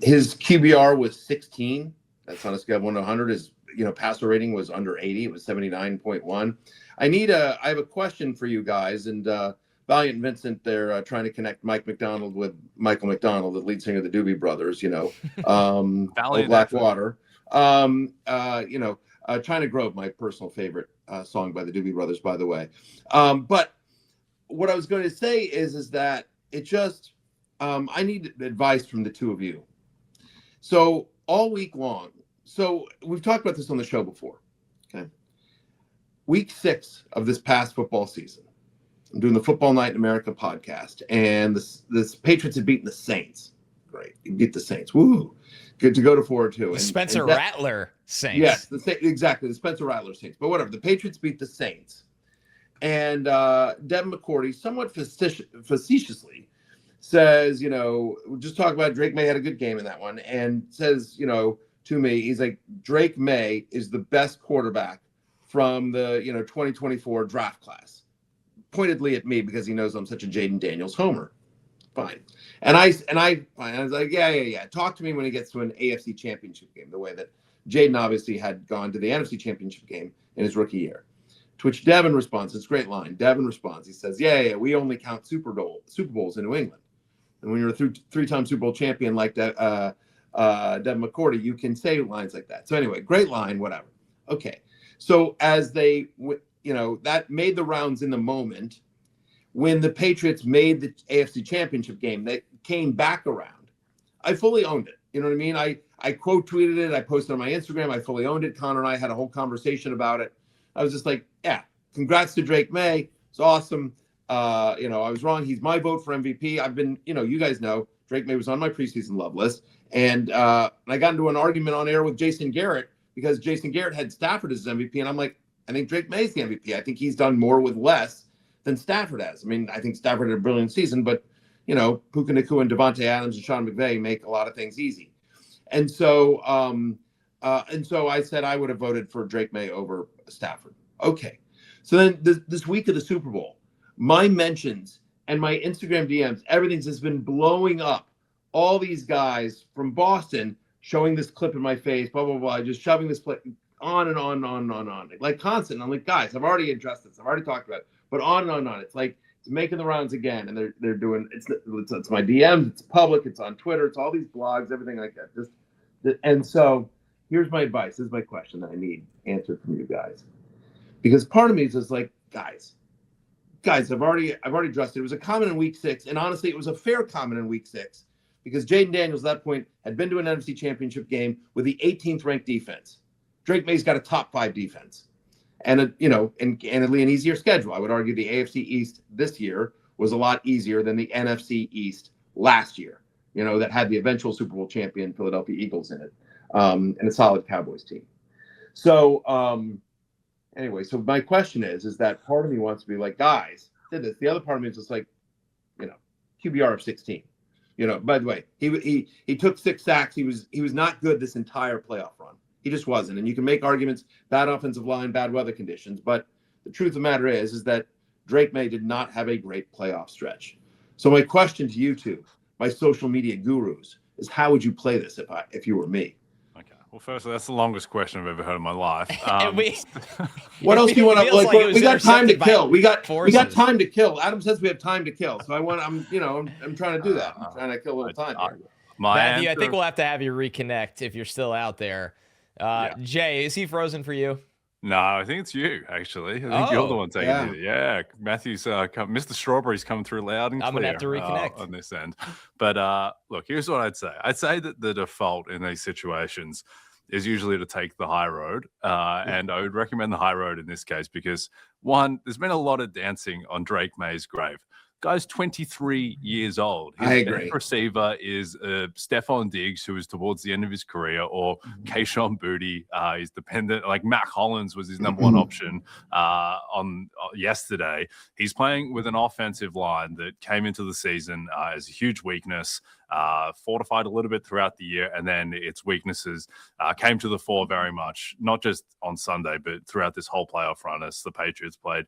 His QBR was 16. That's on a scale of 1 to 100. His passer rating was under 80. It was 79.1. I have a question for you guys. And Valiant and Vincent, they're trying to connect Mike McDonald with Michael McDonald, the lead singer of the Doobie Brothers, Blackwater. China Grove, my personal favorite song by the Doobie Brothers, by the way. But what I was going to say is that it just, I need advice from the two of you. So all week long, so we've talked about this on the show before, okay? Week 6 of this past football season, I'm doing the Football Night in America podcast, and the Patriots had beaten the Saints. Great, you beat the Saints. Woo! Good to go to forward to. The Spencer Rattler Saints. Yes, exactly, the Spencer Rattler Saints. But whatever, the Patriots beat the Saints. And Devin McCourty, somewhat facetiously, says, just talk about Drake Maye had a good game in that one, and says, to me, he's like, Drake Maye is the best quarterback from the 2024 draft class. Pointedly at me because he knows I'm such a Jaden Daniels homer. Fine. And I was like, yeah. Talk to me when he gets to an AFC championship game, the way that Jaden obviously had gone to the NFC championship game in his rookie year. To which Devin responds, it's a great line. Devin responds, he says, yeah, we only count Super Bowls in New England. And when you're a three-time Super Bowl champion like Devin McCourty, you can say lines like that. So anyway, great line, whatever. Okay. So as they, that made the rounds in the moment, when the Patriots made the AFC championship game, they came back around. I fully owned it. You know what I mean? I quote tweeted it. I posted on my Instagram. I fully owned it. Connor and I had a whole conversation about it. I was just like, yeah, congrats to Drake Maye. It's awesome. I was wrong. He's my vote for MVP. I've been, you guys know, Drake Maye was on my preseason love list. And I got into an argument on air with Jason Garrett because Jason Garrett had Stafford as his MVP. And I'm like, I think Drake Maye's the MVP. I think he's done more with less than Stafford has. I mean, I think Stafford had a brilliant season, but, Puka Nacua and Devontae Adams and Sean McVay make a lot of things easy. And so I said I would have voted for Drake Maye over Stafford. Okay. So then this week of the Super Bowl, my mentions and my Instagram DMs, everything's just been blowing up. All these guys from Boston showing this clip in my face, blah, blah, blah, just shoving this play on and on, like constant. I'm like, guys, I've already addressed this. I've already talked about it, but on and on. It's like, it's making the rounds again. And they're doing, it's my DMs, it's public, it's on Twitter, it's all these blogs, everything like that. And so here's my advice. This is my question that I need answered from you guys. Because part of me is just like, guys, I've already addressed it. It was a comment in week 6. And honestly, it was a fair comment in week 6 because Jaden Daniels at that point had been to an NFC championship game with the 18th ranked defense. Drake Maye's got a top 5 defense and and candidly an easier schedule. I would argue the AFC East this year was a lot easier than the NFC East last year, that had the eventual Super Bowl champion Philadelphia Eagles in it, and a solid Cowboys team. So, anyway, so my question is that part of me wants to be like, guys, did this. The other part of me is just like, QBR of 16. By the way, he took 6 sacks. He was not good this entire playoff run. He just wasn't. And you can make arguments, bad offensive line, bad weather conditions. But the truth of the matter is that Drake Maye did not have a great playoff stretch. So my question to you two, my social media gurus, is how would you play this if you were me? Well, firstly, that's the longest question I've ever heard in my life. What else do you want to like? We got time to kill. We got time to kill. Adam says we have time to kill, so I'm trying to do that. I'm trying to kill a little time here. Matthew, I think we'll have to have you reconnect if you're still out there. Jay, is he frozen for you? No, I think it's you, actually. I think you're the one taking it. Yeah, Matthew's Mr. Strawberry's coming through loud and clear. I'm going to have to reconnect on this end. But look, here's what I'd say. I'd say that the default in these situations is usually to take the high road. And I would recommend the high road in this case because, one, there's been a lot of dancing on Drake Maye's grave. Guy's 23 years old. His best receiver is Stephon Diggs, who is towards the end of his career, or Kayshon Boutte. He's dependent. Like Matt Collins was his number one option on yesterday. He's playing with an offensive line that came into the season as a huge weakness, fortified a little bit throughout the year, and then its weaknesses came to the fore very much, not just on Sunday, but throughout this whole playoff run as the Patriots played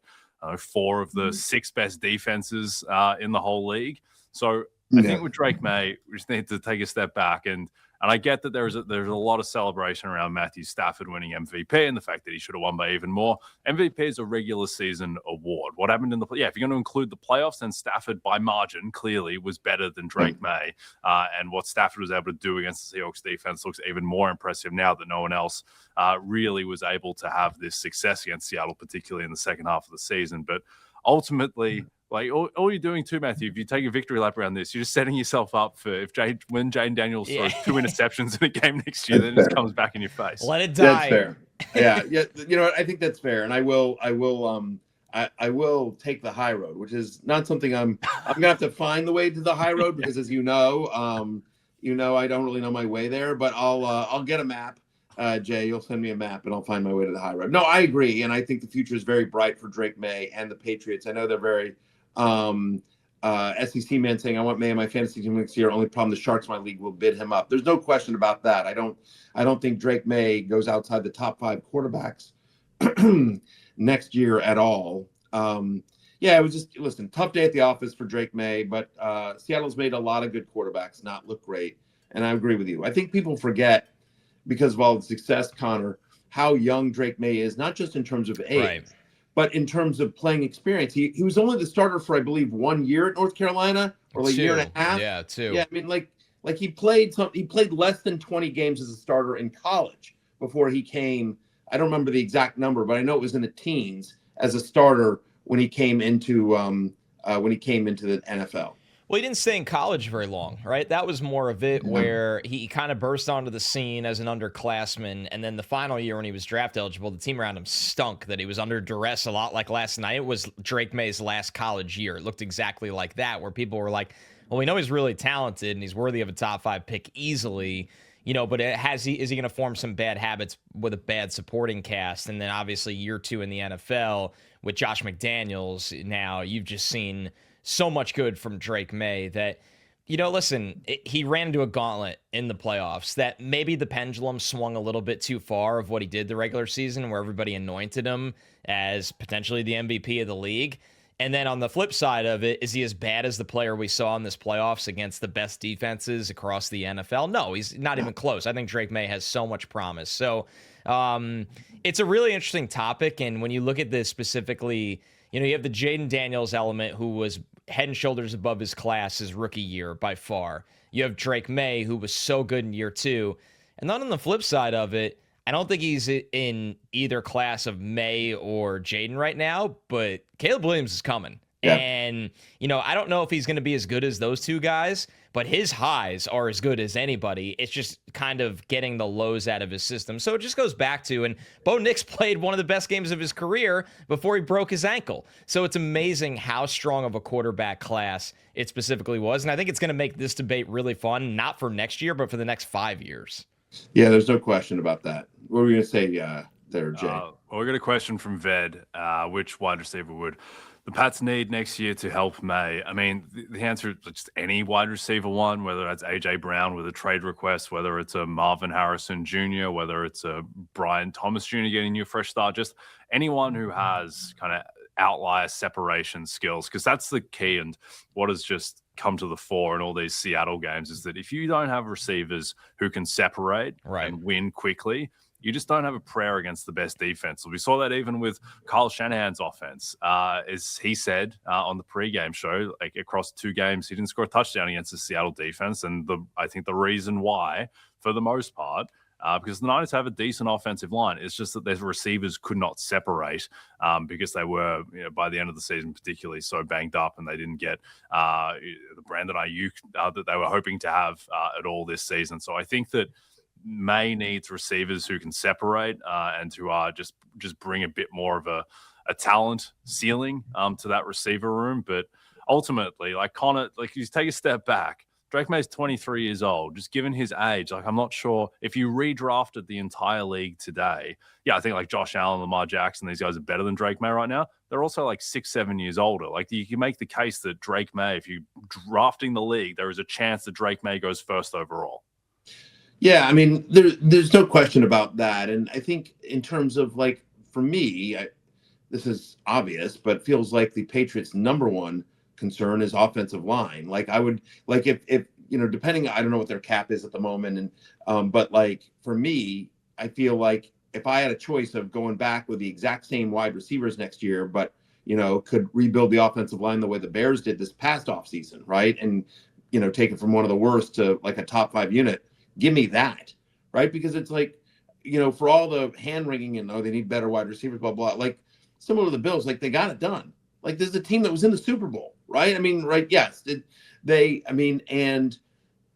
4 of the 6 best defenses in the whole league. So I think with Drake Maye, we just need to take a step back. And I get that there's a lot of celebration around Matthew Stafford winning MVP and the fact that he should have won by even more. MVP is a regular season award. What happened in the if you're going to include the playoffs, then Stafford by margin clearly was better than Drake Maye. And what Stafford was able to do against the Seahawks defense looks even more impressive now that no one else really was able to have this success against Seattle, particularly in the second half of the season. But ultimately, like all you're doing too, Matthew, if you take a victory lap around this, you're just setting yourself up for when Jane Daniels throws 2 interceptions in a game next year, then it just comes back in your face. Let it die. That's fair. Yeah. You know what? I think that's fair, and I will take the high road, which is not something I'm gonna have to find the way to the high road because, as you know, I don't really know my way there, but I'll get a map. Jay, you'll send me a map and I'll find my way to the high road. No, I agree, and I think the future is very bright for Drake Maye and the Patriots. I know they're very SEC man saying I want Maye in my fantasy team next year. Only problem, the Sharks in my league will bid him up. There's no question about that. I don't think Drake Maye goes outside the top 5 quarterbacks next year at all. It was just tough day at the office for Drake Maye, but Seattle's made a lot of good quarterbacks not look great, and I agree with you. I think people forget, because of all the success, Connor, how young Drake Maye is, not just in terms of age. Right. But in terms of playing experience, he was only the starter for, I believe, 1 year at North Carolina, or like a year and a half. Yeah, 2. Yeah, I mean, like he played less than 20 games as a starter in college before he came. I don't remember the exact number, but I know it was in the teens as a starter when he came into the NFL. Well, he didn't stay in college very long, right? That was more of it, where he kind of burst onto the scene as an underclassman, and then the final year when he was draft eligible, the team around him stunk, that he was under duress a lot like last night. It was Drake Maye's last college year. It looked exactly like that, where people were like, well, we know he's really talented and he's worthy of a top 5 pick easily, but is he going to form some bad habits with a bad supporting cast? And then obviously year 2 in the NFL with Josh McDaniels, now you've just seen so much good from Drake Maye that, listen, he ran into a gauntlet in the playoffs that maybe the pendulum swung a little bit too far of what he did the regular season, where everybody anointed him as potentially the MVP of the league. And then on the flip side of it, is he as bad as the player we saw in this playoffs against the best defenses across the NFL? No, he's not even close. I think Drake Maye has so much promise. So it's a really interesting topic. And when you look at this specifically, you have the Jaden Daniels element, who was head and shoulders above his class his rookie year by far. You have Drake Maye, who was so good in year 2. And then on the flip side of it, I don't think he's in either class of Maye or Jaden right now, but Caleb Williams is coming. Yeah. And, I don't know if he's going to be as good as those two guys, but his highs are as good as anybody. It's just kind of getting the lows out of his system. So it just goes back to, and Bo Nix played one of the best games of his career before he broke his ankle. So it's amazing how strong of a quarterback class it specifically was. And I think it's going to make this debate really fun, not for next year, but for the next 5 years. Yeah, there's no question about that. What were we going to say there, Jay? Well, we got a question from Ved. Which wide receiver would the Pats need next year to help Maye? I mean, the answer is just any wide receiver one, whether that's A.J. Brown with a trade request, whether it's a Marvin Harrison Jr., whether it's a Brian Thomas Jr. getting you a fresh start, just anyone who has kind of outlier separation skills, because that's the key. And what has just come to the fore in all these Seattle games is that if you don't have receivers who can separate and win quickly, you just don't have a prayer against the best defense. So we saw that even with Kyle Shanahan's offense. As he said on the pregame show, like across 2 games, he didn't score a touchdown against the Seattle defense. And I think the reason why, for the most part, because the Niners have a decent offensive line, it's just that their receivers could not separate because they were, by the end of the season, particularly so banged up, and they didn't get the Brandon Ayuk that they were hoping to have at all this season. So I think that Maye needs receivers who can separate and who are just bring a bit more of a talent ceiling to that receiver room. But ultimately, like Connor, like you take a step back, Drake Maye's 23 years old. Just given his age, like I'm not sure if you redrafted the entire league today. Yeah, I think like Josh Allen, Lamar Jackson, these guys are better than Drake Maye right now. They're also like 6-7 years older. Like you can make the case that Drake Maye, if you're drafting the league, there is a chance that Drake Maye goes first overall. Yeah, I mean, there's no question about that. And I think in terms of, like, for me, this is obvious, but it feels like the Patriots' number one concern is offensive line. Like I would like if depending, I don't know what their cap is at the moment, and but like for me, I feel like if I had a choice of going back with the exact same wide receivers next year, but could rebuild the offensive line the way the Bears did this past offseason, right? And take it from one of the worst to like a top 5 unit. Give me that, right? Because it's like, for all the hand wringing and they need better wide receivers, blah blah. Like similar to the Bills, like they got it done. Like this is a team that was in the Super Bowl, right? I mean, right? Yes,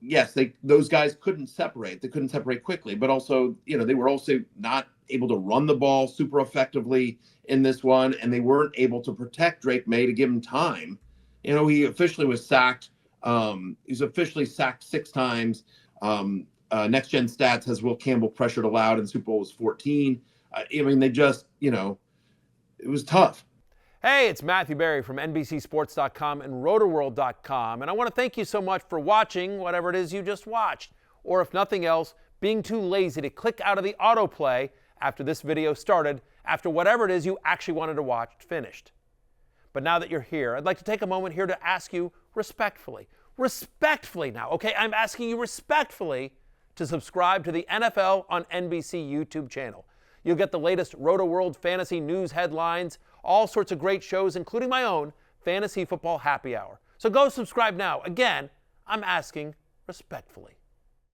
yes, those guys couldn't separate. They couldn't separate quickly, but also, they were also not able to run the ball super effectively in this one, and they weren't able to protect Drake Maye to give him time. He officially was sacked. He's officially sacked 6 times. Next Gen Stats has Will Campbell pressured allowed in Super Bowl was 14. They just, it was tough. Hey, it's Matthew Berry from NBCSports.com and RotoWorld.com, and I want to thank you so much for watching whatever it is you just watched, or if nothing else, being too lazy to click out of the autoplay after this video started, after whatever it is you actually wanted to watch finished. But now that you're here, I'd like to take a moment here to ask you respectfully now, okay? I'm asking you respectfully to subscribe to the NFL on NBC YouTube channel. You'll get the latest RotoWorld fantasy news headlines, all sorts of great shows, including my own Fantasy Football Happy Hour. So go subscribe now. Again, I'm asking respectfully.